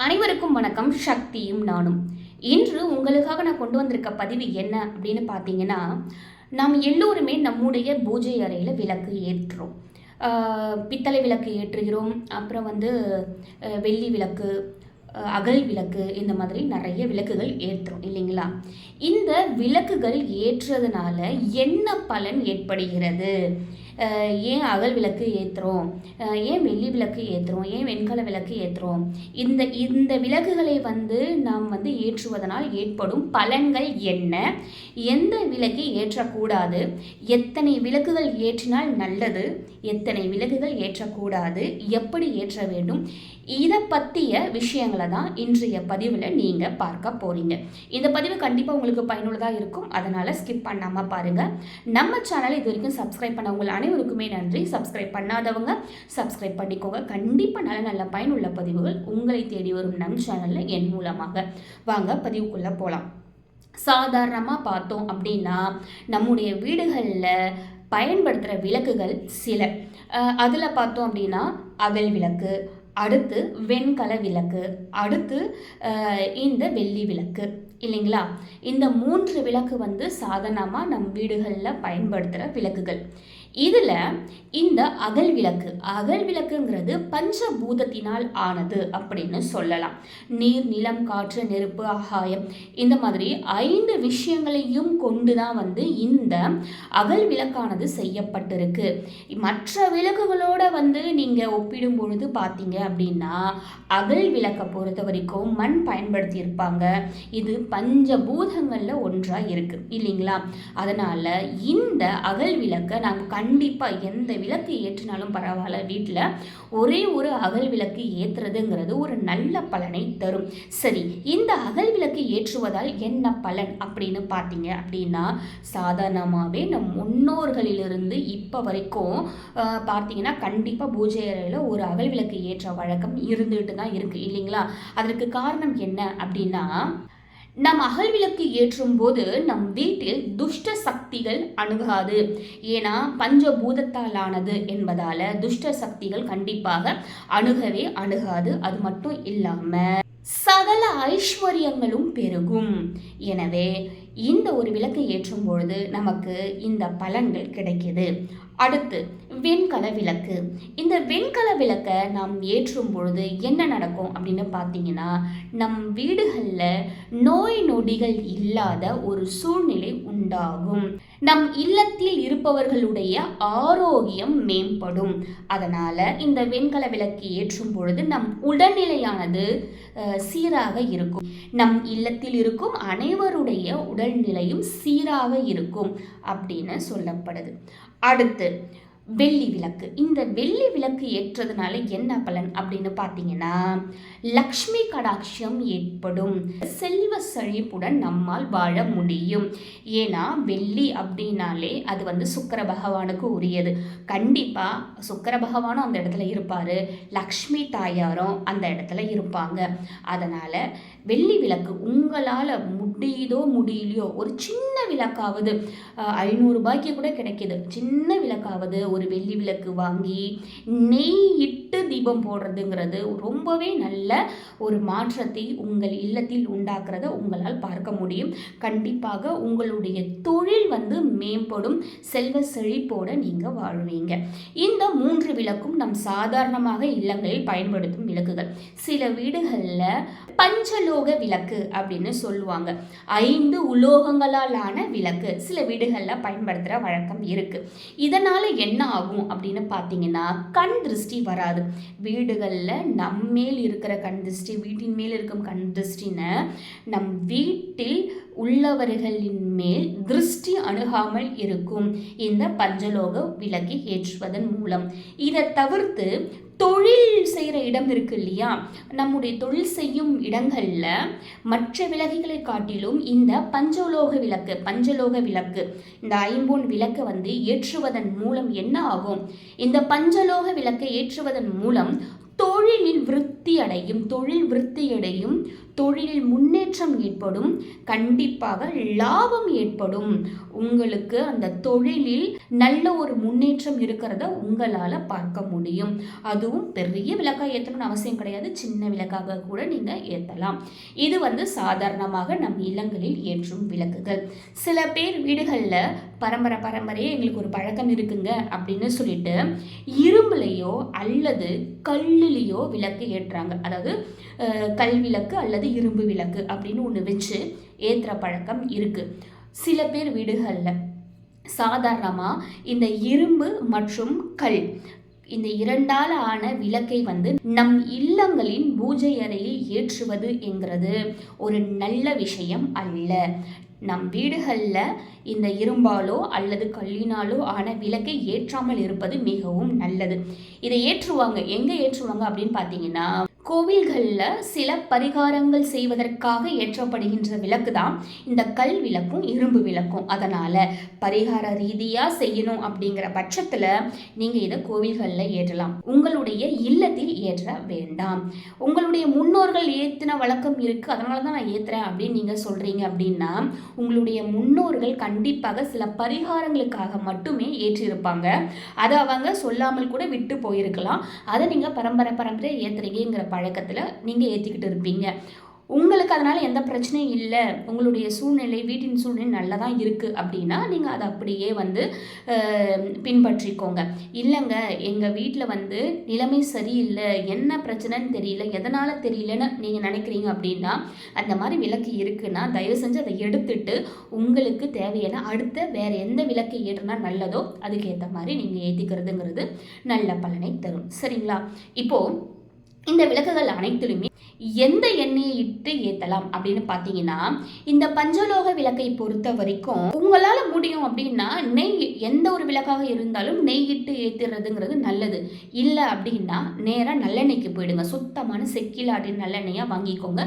அனைவருக்கும் வணக்கம். சக்தியும் நானும். இன்று உங்களுக்காக நான் கொண்டு வந்திருக்க பதிவு என்ன அப்படின்னு பார்த்தீங்கன்னா, நாம் எல்லோருமே நம்முடைய பூஜை அறையில் விளக்கு ஏற்றுறோம். பித்தளை விளக்கு ஏற்றுகிறோம், அப்புறம் வெள்ளி விளக்கு, அகல் விளக்கு, இந்த மாதிரி நிறைய விளக்குகள் ஏற்றுறோம் இல்லைங்களா? இந்த விளக்குகள் ஏற்றுறதுனால என்ன பலன் ஏற்படுகிறது? ஏன் அகல் விளக்கு ஏற்றுறோம், ஏன் வெள்ளி விளக்கு ஏற்றுறோம், ஏன் வெண்கல விளக்கு ஏற்றுறோம்? இந்த விளக்குகளை நாம் ஏற்றுவதனால் ஏற்படும் பலன்கள் என்ன? எந்த விளக்கு ஏற்றக்கூடாது? எத்தனை விளக்குகள் ஏற்றினால் நல்லது, எத்தனை விளக்குகள் ஏற்றக்கூடாது, எப்படி ஏற்ற வேண்டும்? இதை பற்றிய விஷயங்களை தான் இன்றைய பதிவில் நீங்கள் பார்க்க போகிறீங்க. இந்த பதிவு கண்டிப்பாக உங்களுக்கு பயனுள்ளதாக இருக்கும், அதனால் ஸ்கிப் பண்ணாமல் பாருங்கள். நம்ம சேனலை இது வரைக்கும் சப்ஸ்கிரைப் பண்ணவங்க அனைவருக்குமே நன்றி. சப்ஸ்கிரைப் பண்ணாதவங்க சப்ஸ்கிரைப் பண்ணிக்கோங்க. கண்டிப்பாக நல்ல நல்ல பயனுள்ள பதிவுகள் உங்களை தேடி வரும் நம் சேனலில் என் மூலமாக. வாங்க பதிவுக்குள்ளே போகலாம். சாதாரணமாக பார்த்தோம் அப்படின்னா நம்முடைய வீடுகளில் பயன்படுத்துகிற விளக்குகள் சில. அதில் பார்த்தோம் அப்படின்னா அகல் விளக்கு, அடுத்து வெண்கல விளக்கு, அடுத்து இந்த வெள்ளி விளக்கு இல்லைங்களா? இந்த 3 விளக்கு சாதாரணமாக நம் வீடுகளில் பயன்படுத்துகிற விளக்குகள். இதில் இந்த அகல் விளக்குங்கிறது பஞ்சபூதத்தினால் ஆனது அப்படின்னு சொல்லலாம். நீர், நிலம், காற்று, நெருப்பு, ஆகாயம், இந்த மாதிரி 5 விஷயங்களையும் கொண்டு தான் இந்த அகல் விளக்கானது செய்யப்பட்டிருக்கு. மற்ற விளக்குகளோட நீங்கள் ஒப்பிடும் பொழுது பார்த்தீங்க அப்படின்னா அகல் விளக்கை பொறுத்த வரைக்கும் மண் பயன்படுத்தி இருப்பாங்க. இது பஞ்சபூதங்களில் ஒன்றாக இருக்குது இல்லைங்களா? அதனால் இந்த அகல் விளக்கை நாங்கள் கண்டிப்பாக எந்த விளக்கு ஏற்றினாலும் பரவாயில்ல, வீட்டில் ஒரே ஒரு அகல் விளக்கு ஏற்றுறதுங்கிறது ஒரு நல்ல பலனை தரும். சரி, இந்த அகல் விளக்கு ஏற்றுவதால் என்ன பலன் அப்படின்னு பார்த்தீங்க அப்படின்னா, சாதாரணமாகவே நம் முன்னோர்களிலிருந்து இப்போ வரைக்கும் பார்த்தீங்கன்னா கண்டிப்பாக பூஜை அறையில் ஒரு அகல் விளக்கு ஏற்ற வழக்கம் இருந்துகிட்டு தான் இருக்குது இல்லைங்களா? அதற்கு காரணம் என்ன அப்படின்னா, நம் அகல் விளக்கு ஏற்றும் போது நம் வீட்டில் துஷ்ட சக்திகள் அணுகாது. ஏன்னா பஞ்சபூதத்தால் ஆனது என்பதால துஷ்ட சக்திகள் கண்டிப்பாக அணுகாது. அது மட்டும் இல்லாமல் சகல ஐஸ்வர்யங்களும் பெருகும். எனவே இந்த ஒரு விளக்கை ஏற்றும் பொழுது நமக்கு இந்த பலன்கள் கிடைக்குது. அடுத்து வெண்கல விளக்கு. இந்த வெண்கல விளக்கை நாம் ஏற்றும் பொழுது என்ன நடக்கும் அப்படின்னு பார்த்தீங்கன்னா, நம் வீடுகளில் நோய் நொடிகள் இல்லாத ஒரு சூழ்நிலை உண்டாகும். நம் இல்லத்தில் இருப்பவர்களுடைய ஆரோக்கியம் மேம்படும். அதனால் இந்த வெண்கல விளக்கு ஏற்றும் பொழுது நம் உடல்நிலையானது சீராக இருக்கும். நம் இல்லத்தில் இருக்கும் அனைவருடைய உடல்நிலையும் சீராக இருக்கும் அப்படின்னு சொல்லப்படுது. அடுத்து வெள்ளி விளக்கு. இந்த வெள்ளி விளக்கு ஏற்றதுனால என்ன பலன் அப்படின்னு பார்த்தீங்கன்னா, லக்ஷ்மி கடாட்சியம் ஏற்படும். செல்வ செழிப்புடன் நம்மால் வாழ முடியும். ஏன்னா வெள்ளி அப்படின்னாலே அது சுக்கிர பகவானுக்கு உரியது. கண்டிப்பாக சுக்கிர பகவானும் அந்த இடத்துல இருப்பார், லக்ஷ்மி தாயாரும் அந்த இடத்துல இருப்பாங்க. அதனால் வெள்ளி விளக்கு உங்களால் முடியலையோ ஒரு சின்ன விளக்காவது, 500 ரூபாய்க்கு கூட கிடைக்கிது, சின்ன விளக்காவது ஒரு வெள்ளி விளக்கு வாங்கி நெய் இட்டு தீபம் போடுறதுங்கிறது ரொம்பவே நல்ல ஒரு மாற்றத்தை உங்கள் இல்லத்தில் உண்டாக்குறத உங்களால் பார்க்க முடியும். கண்டிப்பாக உங்களுடைய தொழில் மேம்படும், செல்வ செழிப்போடு நீங்கள் வாழ்வீங்க. இந்த 3 விளக்கும் நம் சாதாரணமாக இல்லங்களில் பயன்படுத்தும் விளக்குகள். சில வீடுகளில் பஞ்சலோக விளக்கு அப்படின்னு சொல்லுவாங்க. 5 உலோகங்களால் ஆன விளக்கு சில வீடுகளில் பயன்படுத்துகிற வழக்கம் இருக்குது. இதனால் என்ன ஆகும் அப்படின்னு பார்த்தீங்கன்னா, கண் திருஷ்டி வராது. வீடுகளில் நம்மேல் இருக்கிற கண் திருஷ்டி, வீட்டின் மேல் இருக்கும் கண் திருஷ்டின்னு நம் வீட்டில் உள்ளவர்களின் மேல் திருஷ்டி அணுகாமல் இருக்கும் இந்த பஞ்சலோக விளக்கை ஏற்றுவதன் மூலம். இதை தவிர்த்து தொழில் செய்கிற இடம் இருக்கு இல்லையா, நம்முடைய தொழில் செய்யும் இடங்களில் மற்ற விளக்குகளை காட்டிலும் இந்த பஞ்சலோக விளக்கு இந்த 5 விளக்கை ஏற்றுவதன் மூலம் என்ன ஆகும்? இந்த பஞ்சலோக விளக்கை ஏற்றுவதன் மூலம் தொழிலில் விருத்தி அடையும், தொழிலில் முன்னேற்றம் ஏற்படும், கண்டிப்பாக லாபம் ஏற்படும். உங்களுக்கு அந்த தொழிலில் நல்ல ஒரு முன்னேற்றம் இருக்கிறத உங்களால் பார்க்க முடியும். அதுவும் பெரிய விளக்காக ஏற்றணும்னு அவசியம் கிடையாது, சின்ன விளக்காக கூட நீங்கள் ஏற்றலாம். இது சாதாரணமாக நம் இல்லங்களில் ஏற்றும் விளக்குகள். சில பேர் வீடுகளில் பரம்பரையே எங்களுக்கு ஒரு பழக்கம் இருக்குங்க அப்படின்னு சொல்லிட்டு இரும்புலையோ அல்லது கல்லுலேயோ விளக்கு ஏற்றுறாங்க. அதாவது கல் விளக்கு அல்லது இரும்பு விளக்கு அப்படின்னு ஒன்று வச்சு ஏற்றுற பழக்கம் இருக்குது சில பேர் வீடுகளில். சாதாரணமாக இந்த இரும்பு மற்றும் கல், இந்த இரண்டால் ஆன விளக்கை நம் இல்லங்களின் பூஜை அறையில் ஏற்றுவது என்கிறது ஒரு நல்ல விஷயம் அல்ல. நம் வீடுகளில் இந்த இரும்பாலோ அல்லது கல்லினாலோ ஆன விளக்கை ஏற்றாமல் இருப்பது மிகவும் நல்லது. இதை ஏற்றுவாங்க, எங்கே ஏற்றுவாங்க அப்படின்னு பார்த்தீங்கன்னா, கோவில்களில் சில பரிகாரங்கள் செய்வதற்காக ஏற்றப்படுகின்ற விளக்கு தான் இந்த கல் விளக்கும் இரும்பு விளக்கும். அதனால் பரிகார ரீதியாக செய்யணும் அப்படிங்கிற பட்சத்தில் நீங்கள் இதை கோவில்களில் ஏற்றலாம், உங்களுடைய இல்லத்தில் ஏற்ற வேண்டாம். உங்களுடைய முன்னோர்கள் ஏற்றின வழக்கம் இருக்குது, அதனால தான் நான் ஏற்றுறேன் அப்படின்னு நீங்கள் சொல்கிறீங்க அப்படின்னா, உங்களுடைய முன்னோர்கள் கண்டிப்பாக சில பரிகாரங்களுக்காக மட்டுமே ஏற்றிருப்பாங்க. அதை அவங்க சொல்லாமல் கூட விட்டு போயிருக்கலாம். அதை நீங்கள் பரம்பரை ஏற்றுறீங்கிற பழக்கத்தில் நீங்கள் ஏற்றிக்கிட்டு இருப்பீங்க. உங்களுக்கு அதனால் எந்த பிரச்சனையும் இல்லை, உங்களுடைய சூழ்நிலை வீட்டின் சூழ்நிலை நல்லா தான் இருக்குது அப்படின்னா நீங்கள் அதை அப்படியே பின்பற்றிக்கோங்க. இல்லைங்க எங்கள் வீட்டில் நிலைமை சரியில்லை, என்ன பிரச்சனைன்னு தெரியல, எதனால் தெரியலன்னு நீங்கள் நினைக்கிறீங்க அப்படின்னா, அந்த மாதிரி விளக்கு இருக்குன்னா தயவு செஞ்சு அதை எடுத்துட்டு உங்களுக்கு தேவையான அடுத்த வேறு எந்த விளக்கு ஏற்றுனா நல்லதோ அதுக்கேற்ற மாதிரி நீங்கள் ஏற்றிக்கிறதுங்கிறது நல்ல பலனை தரும். சரிங்களா? இப்போது இந்த விளக்குகள் அனைத்திலுமே எந்த எண்ணெயை இட்டு ஏற்றலாம் அப்படின்னு பார்த்தீங்கன்னா, இந்த பஞ்சலோக விளக்கை பொறுத்த வரைக்கும் உங்களால் முடியும் அப்படின்னா நெய், எந்த ஒரு விளக்காக இருந்தாலும் நெய் இட்டு ஏற்றுறதுங்கிறது நல்லது. இல்லை அப்படின்னா நேராக நல்லெண்ணெய்க்கு போயிடுங்க. சுத்தமான செக்கில் ஆட்டின நல்லெண்ணெயாக வாங்கிக்கோங்க.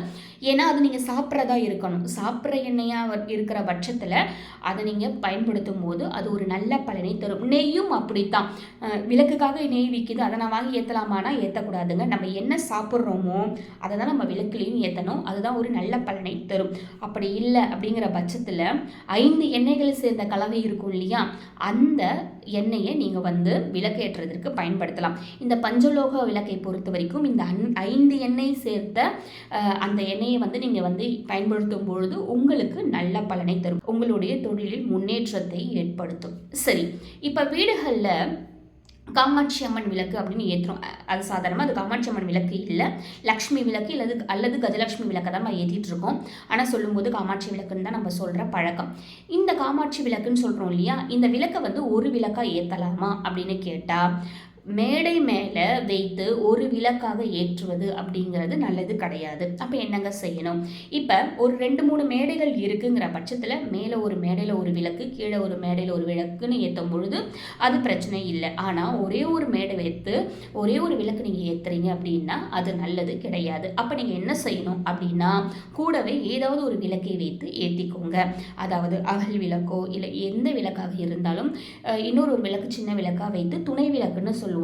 ஏன்னா அது நீங்கள் சாப்பிட்றதா இருக்கணும். சாப்பிட்ற எண்ணெயாக இருக்கிற பட்சத்தில் அதை நீங்கள் பயன்படுத்தும் போது அது ஒரு நல்ல பலனை தரும். நெய்யும் அப்படித்தான். விளக்குக்காக நெய் விற்கிது, அதை நான் வாங்கி ஏற்றலாமானா ஏற்றக்கூடாதுங்க. நம்ம என்ன சாப்பிட்றோமோ அதை தான் நம்ம விளக்குலையும் ஏற்றணும். அதுதான் ஒரு நல்ல பலனை தரும். அப்படி இல்லை அப்படிங்கிற பட்சத்தில் 5 எண்ணெய்கள் சேர்ந்த கலவை இருக்கும் இல்லையா, அந்த எண்ணெயை நீங்கள் விளக்கேற்றுறதுக்கு பயன்படுத்தலாம். இந்த பஞ்சலோக விளக்கை பொறுத்த வரைக்கும் இந்த 5 எண்ணெய் சேர்த்த அந்த எண்ணெயை நீங்கள் பயன்படுத்தும் பொழுது உங்களுக்கு நல்ல பலனை தரும், உங்களுடைய தொழிலில் முன்னேற்றத்தை ஏற்படுத்தும். சரி, இப்போ வீடுகளில் காமாட்சி அம்மன் விளக்கு அப்படின்னு ஏற்றுறோம். அது சாதாரணமாக அது காமாட்சி அம்மன் விளக்கு இல்லை, லக்ஷ்மி விளக்கு அல்லது கஜலட்சுமி விளக்கை தான் நம்ம ஏற்றிட்டு இருக்கோம். ஆனால் சொல்லும்போது காமாட்சி விளக்குன்னு தான் நம்ம சொல்கிற பழக்கம். இந்த காமாட்சி விளக்குன்னு சொல்கிறோம் இல்லையா, இந்த விளக்கை ஒரு விளக்காக ஏற்றலாமா அப்படின்னு கேட்டால், மேடை மேலே வைத்து ஒரு விளக்காக ஏற்றுவது அப்படிங்கிறது நல்லது கிடையாது. அப்போ என்னங்க செய்யணும்? இப்போ ஒரு 2-3 மேடைகள் இருக்குங்கிற பட்சத்தில் மேலே ஒரு மேடையில் ஒரு விளக்கு, கீழே ஒரு மேடையில் ஒரு விளக்குன்னு ஏற்றும் பொழுது அது பிரச்சனை இல்லை. ஆனால் ஒரே ஒரு மேடை வைத்து ஒரே ஒரு விளக்கு நீங்கள் ஏற்றுறீங்க அப்படின்னா அது நல்லது கிடையாது. அப்போ நீங்கள் என்ன செய்யணும் அப்படின்னா, கூடவே ஏதாவது ஒரு விளக்கை வைத்து ஏற்றிக்கோங்க. அதாவது அகல் விளக்கோ இல்லை எந்த விளக்காக இருந்தாலும் இன்னொரு விளக்கு சின்ன விளக்காக வைத்து துணை விளக்குன்னு சொல்லுவாங்க,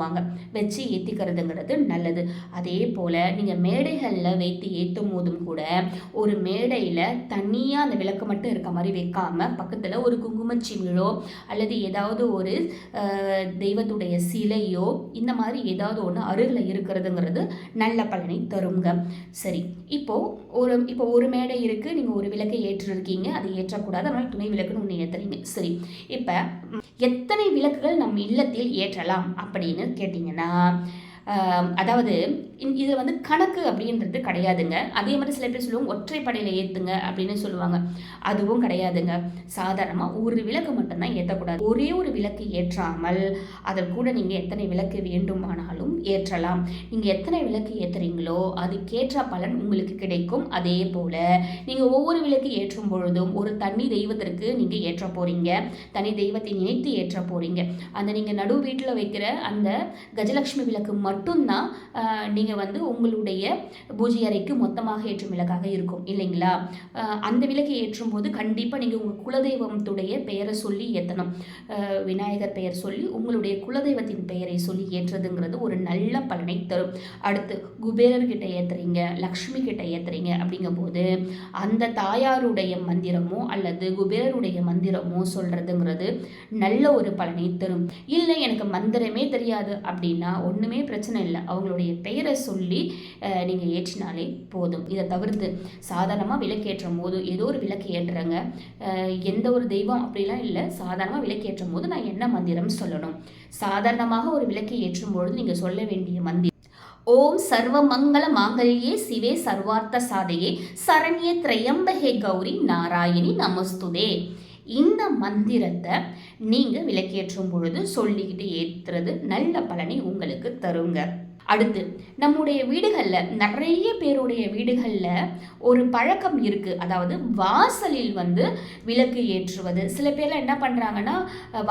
வச்சு ஏற்றிக்கிறதுங்கிறது நல்லது. அதே போல் நீங்கள் மேடைகளில் வைத்து ஏற்றும் போதும் கூட ஒரு மேடையில் தனியாக அந்த விளக்கு மட்டும் இருக்க மாதிரி வைக்காம பக்கத்தில் ஒரு குங்குமச்சிமிழோ அல்லது ஏதாவது ஒரு தெய்வத்துடைய சிலையோ இந்த மாதிரி ஏதாவது ஒன்று அருகில் இருக்கிறதுங்கிறது நல்ல பலனை தருங்க. சரி, இப்போ ஒரு மேடை இருக்குது, நீங்கள் ஒரு விளக்கை ஏற்றிருக்கீங்க, அது ஏற்றக்கூடாது, அதனால் துணை விளக்குன்னு ஒன்று ஏற்றுறீங்க. சரி, இப்போ எத்தனை விளக்குகள் நம் இல்லத்தில் ஏற்றலாம் அப்படின்னு கேட்டிங்கன்னா, அதாவது இது கணக்கு அப்படின்றது கிடையாதுங்க. அதே மாதிரி சில பேர் சொல்லுவாங்க ஒற்றைப்படையில் ஏற்றுங்க அப்படின்னு சொல்லுவாங்க, அதுவும் கிடையாதுங்க. சாதாரணமாக ஒரு விளக்கு மட்டும்தான் ஏற்றக்கூடாது. ஒரே ஒரு விளக்கு ஏற்றாமல் அதில் கூட நீங்கள் எத்தனை விளக்கு வேண்டுமானாலும் ஏற்றலாம். நீங்கள் எத்தனை விளக்கு ஏற்றுறீங்களோ அதுக்கேற்ற பலன் உங்களுக்கு கிடைக்கும். அதே போல் நீங்கள் ஒவ்வொரு விளக்கு ஏற்றும் பொழுதும் ஒரு தனி தெய்வத்திற்கு நீங்கள் ஏற்ற போகிறீங்க, தனி தெய்வத்தை நினைத்து ஏற்ற போகிறீங்க. அந்த நீங்கள் நடு வீட்டில் வைக்கிற அந்த கஜலட்சுமி விளக்கு மட்டும்தான் நீங்கள் வந்து உங்களுடைய பூஜை அறைக்கு மொத்தமாக ஏற்றும் விளக்காக இருக்கும் இல்லைங்களா. அந்த விளக்கை ஏற்றும் போது கண்டிப்பாக நீங்கள் உங்கள் குலதெய்வத்துடைய பெயரை சொல்லி ஏற்றணும். விநாயகர் பெயர் சொல்லி உங்களுடைய குலதெய்வத்தின் பெயரை சொல்லி ஏற்றுறதுங்கிறது ஒரு நல்ல பலனை தரும். அடுத்து குபேரர்கிட்ட ஏற்றுறீங்க, லக்ஷ்மி கிட்ட ஏற்றுறீங்க அப்படிங்கும்போது அந்த தாயாருடைய மந்திரமோ அல்லது குபேரருடைய மந்திரமோ சொல்கிறதுங்கிறது நல்ல ஒரு பலனை தரும். இல்லை எனக்கு மந்திரமே தெரியாது அப்படின்னா ஒன்றுமே பிரச்சனை இல்லை, அவங்களுடைய பெயரை சொல்லி நீங்கள் ஏற்றினாலே போதும். இதை தவிர்த்து சாதாரணமாக விளக்கேற்றும் போது ஏதோ ஒரு விளக்கு ஏற்றுறங்க, எந்த ஒரு தெய்வம் அப்படிலாம் இல்லை, சாதாரணமாக விளக்கேற்றும் போது நான் என்ன மந்திரம் சொல்லணும்? சாதாரணமாக ஒரு விளக்கை ஏற்றும் பொழுது நீங்கள் சொல்ல வேண்டிய மந்திரம் ஓம் சர்வ மங்கள மாங்கல்யே சிவே சர்வார்த்த சாதையே சரண்யே திரையம்பகே கௌரி நாராயணி நமஸ்துதே. இந்த மந்திரத்தை நீங்கள் விளக்கேற்றும் பொழுது சொல்லிக்கிட்டு ஏற்றுறது நல்ல பலனை உங்களுக்கு தருங்க. அடுத்து நம்முடைய வீடுகளில் நிறைய பேருடைய வீடுகளில் ஒரு பழக்கம் இருக்குது. அதாவது வாசலில் வந்து விளக்கு ஏற்றுவது. சில பேர்லாம் என்ன பண்ணுறாங்கன்னா,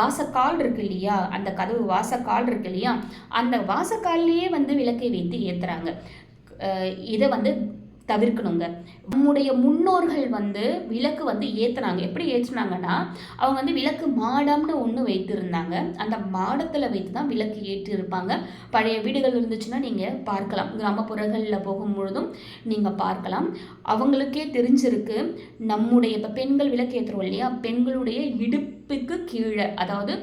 வாசக்கால் இருக்கு இல்லையா, அந்த கதவு வாசக்கால் இருக்கு இல்லையா, அந்த வாசக்கால்லையே வந்து விளக்கை வைத்து ஏற்றுறாங்க. இதை வந்து தவிர்க்கணுங்க. நம்முடைய முன்னோர்கள் வந்து விளக்கு வந்து ஏற்றுனாங்க. எப்படி ஏற்றுனாங்கன்னா, அவங்க வந்து விளக்கு மாடம்னு ஒன்று வைத்திருந்தாங்க. அந்த மாடத்தில் வைத்து தான் விளக்கு ஏற்றிருப்பாங்க. பழைய வீடுகள் இருந்துச்சுன்னா நீங்கள் பார்க்கலாம், கிராமப்புறங்களில் போகும்பொழுதும் நீங்கள் பார்க்கலாம். அவங்களுக்கே தெரிஞ்சிருக்கு. நம்முடைய இப்போ பெண்கள் விளக்கு ஏற்றுறோம் இல்லையா, பெண்களுடைய இடுப்புக்கு கீழே, அதாவது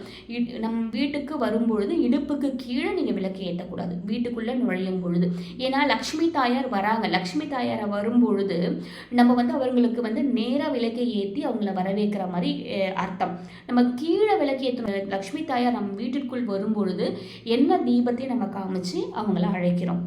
நம் வீட்டுக்கு வரும்பொழுது இடுப்புக்கு கீழே நீங்கள் விளக்கு ஏற்றக்கூடாது, வீட்டுக்குள்ளே நுழையும் பொழுது. ஏன்னா லக்ஷ்மி தாயார் வராங்க. லக்ஷ்மி தாயாரை வரும்பொழுது நம்ம வந்து அவங்களுக்கு வந்து நேராக விளக்கை ஏற்றி அவங்கள வரவேற்கிற மாதிரி அர்த்தம். நம்ம கீழே விளக்கு ஏற்ற லக்ஷ்மி தாயார் நம்ம வீட்டிற்குள் வரும்பொழுது என்ன தீபத்தை நம்ம காமிச்சு அவங்கள அழைக்கிறோம்.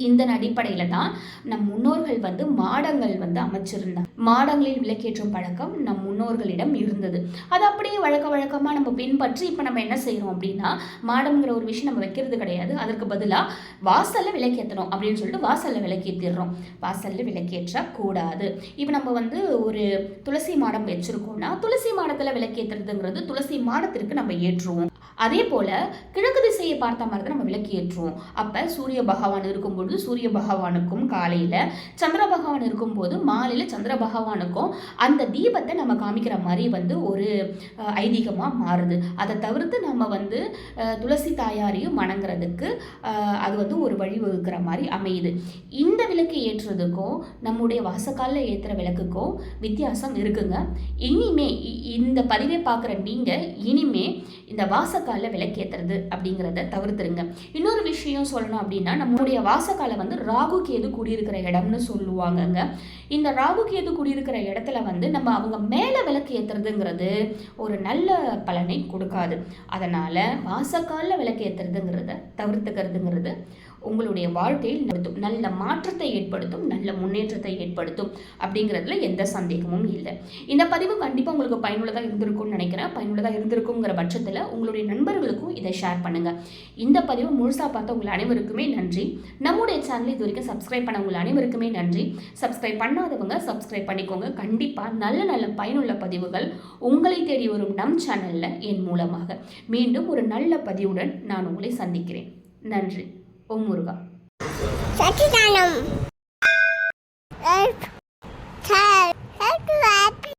இந்த அடிப்படையில் தான் நம் முன்னோர்கள் வந்து மாடங்கள் வந்து அமைச்சிருந்தாங்க. மாடங்களில் விளக்கேற்றும் பழக்கம் நம் முன்னோர்களிடம் இருந்தது. அது அப்படியே வழக்கமாக நம்ம பின்பற்றி இப்போ நம்ம என்ன செய்கிறோம் அப்படின்னா, மாடம்ங்கிற ஒரு விஷயம் நம்ம வைக்கிறது கிடையாது. அதற்கு பதிலாக வாசலில் விளக்கேற்றணும் அப்படின்னு சொல்லிட்டு வாசலில் விளக்கேற்றிடுறோம். வாசலில் விளக்கேற்றக்கூடாது. இப்போ நம்ம வந்து ஒரு துளசி மாடம் வச்சுருக்கோம்னா, துளசி மாடத்தில் விளக்கேற்றுறதுங்கிறது துளசி மாடத்திற்கு நம்ம ஏற்றுவோம். அதே போல் கிழக்கு திசையை பார்த்த மாதிரி தான் நம்ம விளக்கு ஏற்றுவோம். அப்போ சூரிய பகவான் இருக்கும்பொழுது சூரிய பகவானுக்கும் காலையில், சந்திர பகவான் இருக்கும்போது மாலையில் சந்திர பகவானுக்கும் அந்த தீபத்தை நம்ம காமிக்கிற மாதிரி வந்து ஒரு ஐதீகமாக மாறுது. அதை தவிர்த்து நம்ம வந்து துளசி தாயாரையும் வணங்குறதுக்கு அது வந்து ஒரு வழிவகுக்கிற மாதிரி அமையுது. இந்த விளக்கு ஏற்றுறதுக்கும் நம்முடைய வாசக்காலில் ஏற்றுற விளக்குக்கும் வித்தியாசம் இருக்குங்க. இனிமே இந்த பதிவை பார்க்குற நீங்கள் இனிமே இந்த வாசக்காலில் விளக்கேற்றுறது அப்படிங்கிறத தவிர்த்துருங்க. இன்னொரு விஷயம் சொல்லணும் அப்படின்னா, நம்மளுடைய வாசக்காலை வந்து ராகு கேது குடியிருக்கிற இடம்னு சொல்லுவாங்கங்க. இந்த ராகு கேது குடியிருக்கிற இடத்துல வந்து நம்ம அவங்க மேலே விளக்கு ஏற்றுறதுங்கிறது ஒரு நல்ல பலனை கொடுக்காது. அதனால் வாசக்காலில் விளக்கு ஏற்றுறதுங்கிறத தவிர்த்துக்கிறதுங்கிறது உங்களுடைய வாழ்க்கையில் நல்ல மாற்றத்தை ஏற்படுத்தும், நல்ல முன்னேற்றத்தை ஏற்படுத்தும் அப்படிங்கிறதுல எந்த சந்தேகமும் இல்லை. இந்த பதிவு கண்டிப்பாக உங்களுக்கு பயனுள்ளதாக இருந்திருக்கும்னு நினைக்கிறேன். பயனுள்ளதாக இருந்திருக்குங்கிற பட்சத்தில் உங்களுடைய நண்பர்களுக்கும் இதை ஷேர் பண்ணுங்கள். இந்த பதிவு முழுசாக பார்த்த உங்கள் அனைவருக்குமே நன்றி. நம்முடைய சேனலை இது வரைக்கும் சப்ஸ்கிரைப் பண்ண உங்கள் அனைவருக்குமே நன்றி. சப்ஸ்கிரைப் பண்ணாதவங்க சப்ஸ்கிரைப் பண்ணிக்கோங்க. கண்டிப்பாக நல்ல நல்ல பயனுள்ள பதிவுகள் உங்களை தேடி வரும் நம் சேனலில் என் மூலமாக மீண்டும் ஒரு நல்ல பதிவுடன் நான் உங்களை சந்திக்கிறேன். நன்றி. ஓம் முருகா.